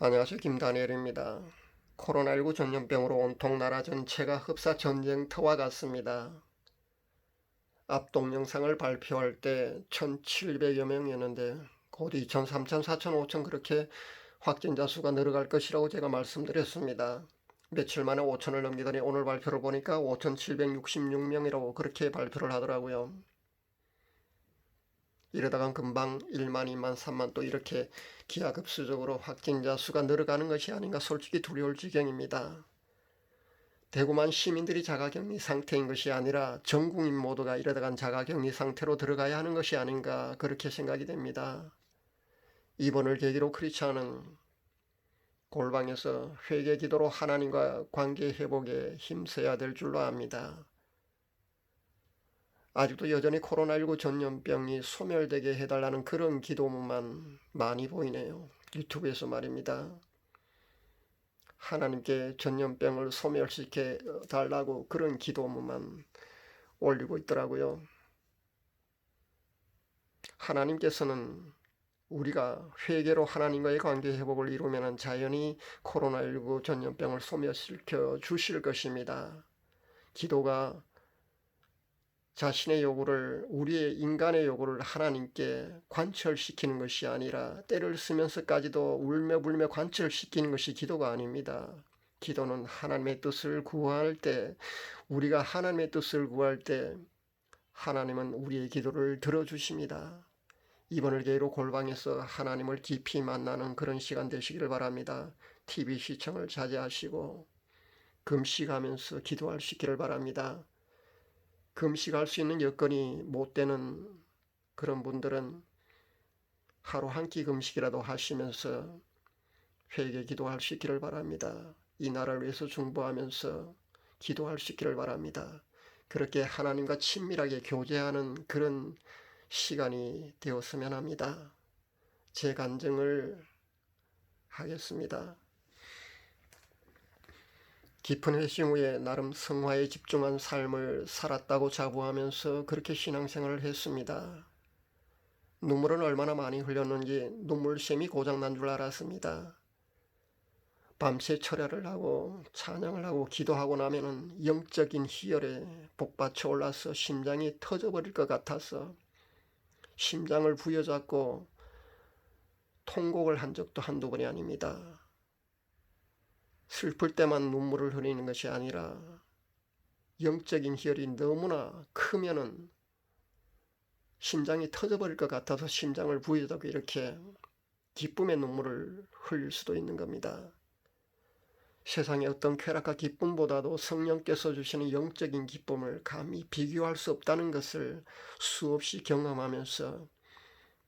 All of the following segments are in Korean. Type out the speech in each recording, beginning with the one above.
안녕하세요. 김다니엘입니다. 코로나19 전염병으로 온통 나라 전체가 흡사 전쟁터와 같습니다. 앞 동영상을 발표할 때 1,700여 명이었는데 곧 2,000, 3,000, 4,000, 5,000 그렇게 확진자 수가 늘어갈 것이라고 제가 말씀드렸습니다. 며칠 만에 5,000을 넘기더니 오늘 발표를 보니까 5,766명이라고 그렇게 발표를 하더라고요. 이러다간 금방 1만, 2만, 3만 또 이렇게 기하급수적으로 확진자 수가 늘어가는 것이 아닌가 솔직히 두려울 지경입니다. 대구만 시민들이 자가격리 상태인 것이 아니라 전 국민 모두가 이러다간 자가격리 상태로 들어가야 하는 것이 아닌가 그렇게 생각이 됩니다. 이번을 계기로 크리스찬은 골방에서 회개 기도로 하나님과 관계 회복에 힘써야 될 줄로 압니다. 아직도 여전히 코로나19 전염병이 소멸되게 해달라는 그런 기도문만 많이 보이네요. 유튜브에서 말입니다. 하나님께 전염병을 소멸시켜 달라고 그런 기도문만 올리고 있더라고요. 하나님께서는 우리가 회개로 하나님과의 관계 회복을 이루면 자연히 코로나19 전염병을 소멸시켜 주실 것입니다. 기도가 자신의 요구를, 우리의 인간의 요구를 하나님께 관철시키는 것이 아니라 때를 쓰면서까지도 울며불며 관철시키는 것이 기도가 아닙니다. 기도는 하나님의 뜻을 구할 때, 우리가 하나님의 뜻을 구할 때 하나님은 우리의 기도를 들어주십니다. 이번을 계기로 골방에서 하나님을 깊이 만나는 그런 시간 되시기를 바랍니다. TV 시청을 자제하시고 금식하면서 기도할 수 있기를 바랍니다. 금식할 수 있는 여건이 못 되는 그런 분들은 하루 한 끼 금식이라도 하시면서 회개 기도할 수 있기를 바랍니다. 이 나라를 위해서 중보하면서 기도할 수 있기를 바랍니다. 그렇게 하나님과 친밀하게 교제하는 그런 시간이 되었으면 합니다. 제 간증을 하겠습니다. 깊은 회심 후에 나름 성화에 집중한 삶을 살았다고 자부하면서 그렇게 신앙생활을 했습니다. 눈물은 얼마나 많이 흘렸는지 눈물샘이 고장난 줄 알았습니다. 밤새 철야를 하고 찬양을 하고 기도하고 나면은 영적인 희열에 복받쳐 올라서 심장이 터져버릴 것 같아서 심장을 부여잡고 통곡을 한 적도 한두 번이 아닙니다. 슬플 때만 눈물을 흘리는 것이 아니라 영적인 희열이 너무나 크면은 심장이 터져버릴 것 같아서 심장을 부여잡고 이렇게 기쁨의 눈물을 흘릴 수도 있는 겁니다. 세상의 어떤 쾌락과 기쁨보다도 성령께서 주시는 영적인 기쁨을 감히 비교할 수 없다는 것을 수없이 경험하면서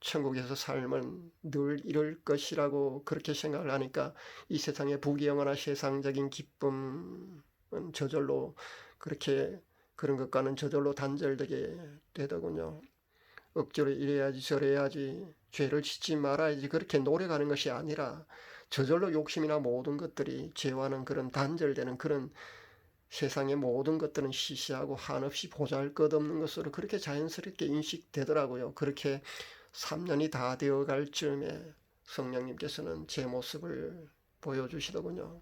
천국에서 삶은 늘 이럴 것이라고 그렇게 생각을 하니까 이 세상의 부귀영화나 세상적인 기쁨은 저절로 그렇게 그런 것과는 저절로 단절되게 되더군요. 억지로 이래야지 저래야지 죄를 짓지 말아야지 그렇게 노력하는 것이 아니라 저절로 욕심이나 모든 것들이 죄와는 그런 단절되는 그런 세상의 모든 것들은 시시하고 한없이 보잘것없는 것으로 그렇게 자연스럽게 인식되더라고요. 그렇게 3년이 다 되어갈 즈음에 성령님께서는 제 모습을 보여주시더군요.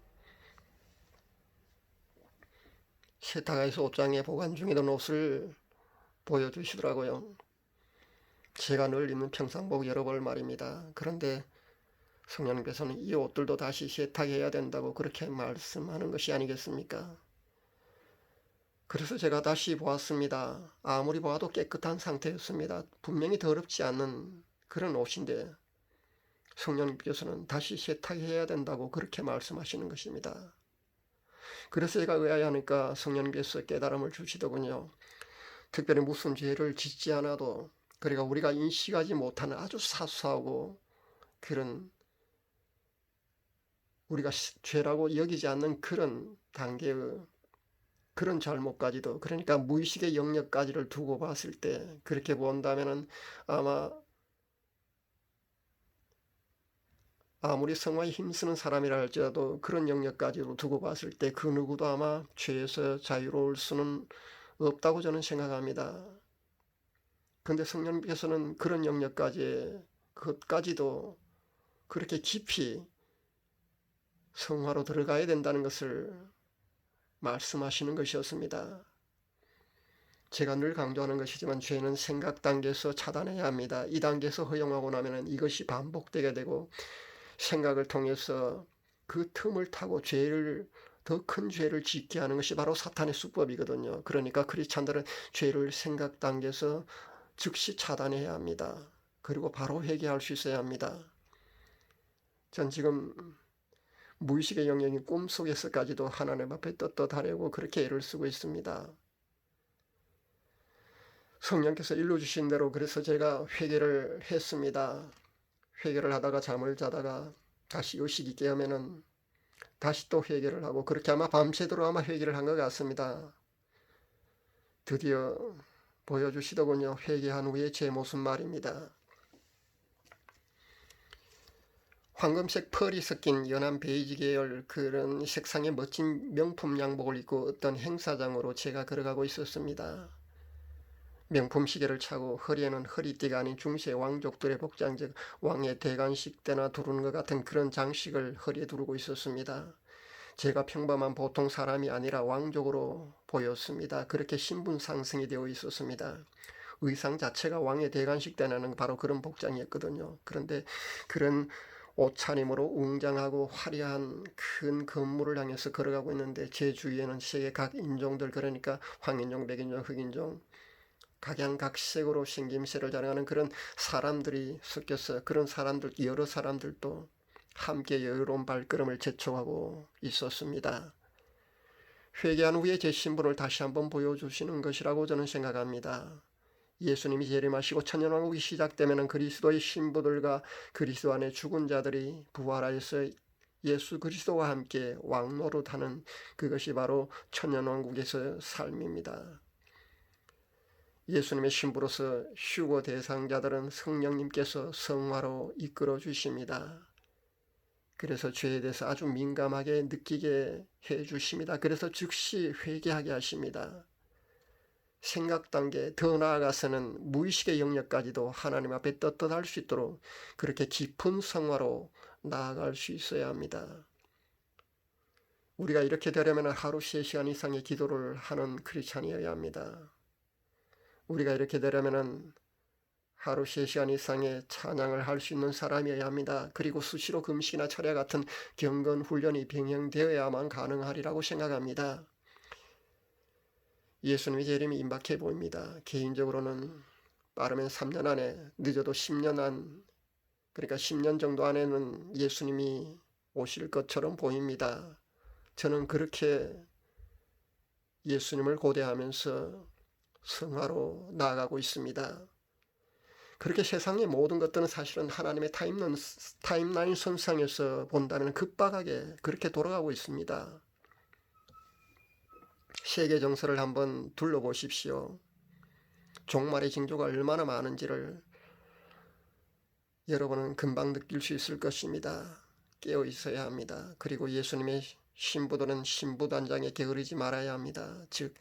세탁하에서 옷장에 보관 중이던 옷을 보여주시더라고요. 제가 늘 입는 평상복 여러 벌 말입니다. 그런데 성령님께서는 이 옷들도 다시 세탁해야 된다고 그렇게 말씀하는 것이 아니겠습니까? 그래서 제가 다시 보았습니다. 아무리 보아도 깨끗한 상태였습니다. 분명히 더럽지 않는 그런 옷인데 성령님께서는 다시 세탁해야 된다고 그렇게 말씀하시는 것입니다. 그래서 제가 의아해하니까 성령님께서 깨달음을 주시더군요. 특별히 무슨 죄를 짓지 않아도 그러니까 우리가 인식하지 못하는 아주 사소하고 그런 우리가 죄라고 여기지 않는 그런 단계의 그런 잘못까지도 그러니까 무의식의 영역까지를 두고 봤을 때 그렇게 본다면은 아마 아무리 성화에 힘쓰는 사람이라 할지라도 그런 영역까지로 두고 봤을 때 그 누구도 아마 죄에서 자유로울 수는 없다고 저는 생각합니다. 근데 성령님께서는 그런 영역까지 그것까지도 그렇게 깊이 성화로 들어가야 된다는 것을 말씀하시는 것이었습니다. 제가 늘 강조하는 것이지만 죄는 생각 단계에서 차단해야 합니다. 이 단계에서 허용하고 나면 이것이 반복되게 되고 생각을 통해서 그 틈을 타고 더 큰 죄를 짓게 하는 것이 바로 사탄의 수법이거든요. 그러니까 크리스찬들은 죄를 생각 단계에서 즉시 차단해야 합니다. 그리고 바로 회개할 수 있어야 합니다. 전 지금 무의식의 영역이 꿈속에서까지도 하나님 앞에 떳떳하려고 그렇게 애를 쓰고 있습니다. 성령께서 일러주신 대로 그래서 제가 회개를 했습니다. 회개를 하다가 잠을 자다가 다시 의식이 깨우면은 다시 또 회개를 하고 그렇게 아마 밤새도록 아마 회개를 한 것 같습니다. 드디어 보여주시더군요. 회개한 후에 제 모습 말입니다. 황금색 펄이 섞인 연한 베이지 계열 그런 색상의 멋진 명품 양복을 입고 어떤 행사장으로 제가 걸어가고 있었습니다. 명품 시계를 차고 허리에는 허리띠가 아닌 중세 왕족들의 복장, 즉 왕의 대관식 때나 두르는 것 같은 그런 장식을 허리에 두르고 있었습니다. 제가 평범한 보통 사람이 아니라 왕족으로 보였습니다. 그렇게 신분 상승이 되어 있었습니다. 의상 자체가 왕의 대관식 때나는 바로 그런 복장이었거든요. 그런데 그런 옷차림으로 웅장하고 화려한 큰 건물을 향해서 걸어가고 있는데 제 주위에는 세계 각 인종들, 그러니까 황인종, 백인종, 흑인종, 각양각색으로 생김새를 자랑하는 그런 사람들이 섞여서 그런 사람들, 여러 사람들도 함께 여유로운 발걸음을 재촉하고 있었습니다. 회개한 후에 제 신분을 다시 한번 보여주시는 것이라고 저는 생각합니다. 예수님이 재림하시고 천년왕국이 시작되면 그리스도의 신부들과 그리스도 안에 죽은 자들이 부활하여서 예수 그리스도와 함께 왕노릇하는 그것이 바로 천년왕국에서의 삶입니다. 예수님의 신부로서 휴거 대상자들은 성령님께서 성화로 이끌어 주십니다. 그래서 죄에 대해서 아주 민감하게 느끼게 해 주십니다. 그래서 즉시 회개하게 하십니다. 생각 단계, 더 나아가서는 무의식의 영역까지도 하나님 앞에 떳떳할 수 있도록 그렇게 깊은 성화로 나아갈 수 있어야 합니다. 우리가 이렇게 되려면 하루 3시간 이상의 기도를 하는 크리스찬이어야 합니다. 우리가 이렇게 되려면 하루 3시간 이상의 찬양을 할 수 있는 사람이어야 합니다. 그리고 수시로 금식이나 철야 같은 경건 훈련이 병행되어야만 가능하리라고 생각합니다. 예수님의 재림이 임박해 보입니다. 개인적으로는 빠르면 3년 안에, 늦어도 10년 안, 그러니까 10년 정도 안에는 예수님이 오실 것처럼 보입니다. 저는 그렇게 예수님을 고대하면서 성화로 나아가고 있습니다. 그렇게 세상의 모든 것들은 사실은 하나님의 타임라인 선상에서 본다면 급박하게 그렇게 돌아가고 있습니다. 세계 정서를 한번 둘러보십시오. 종말의 징조가 얼마나 많은지를 여러분은 금방 느낄 수 있을 것입니다. 깨어 있어야 합니다. 그리고 예수님의 신부들은 신부단장에 게으르지 말아야 합니다. 즉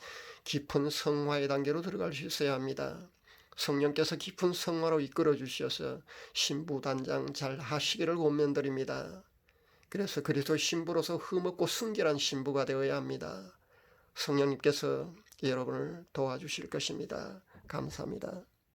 깊은 성화의 단계로 들어갈 수 있어야 합니다. 성령께서 깊은 성화로 이끌어 주셔서 신부단장 잘 하시기를 권면드립니다. 그래서 그리스도 신부로서 흠없고 순결한 신부가 되어야 합니다. 성령님께서 여러분을 도와주실 것입니다. 감사합니다.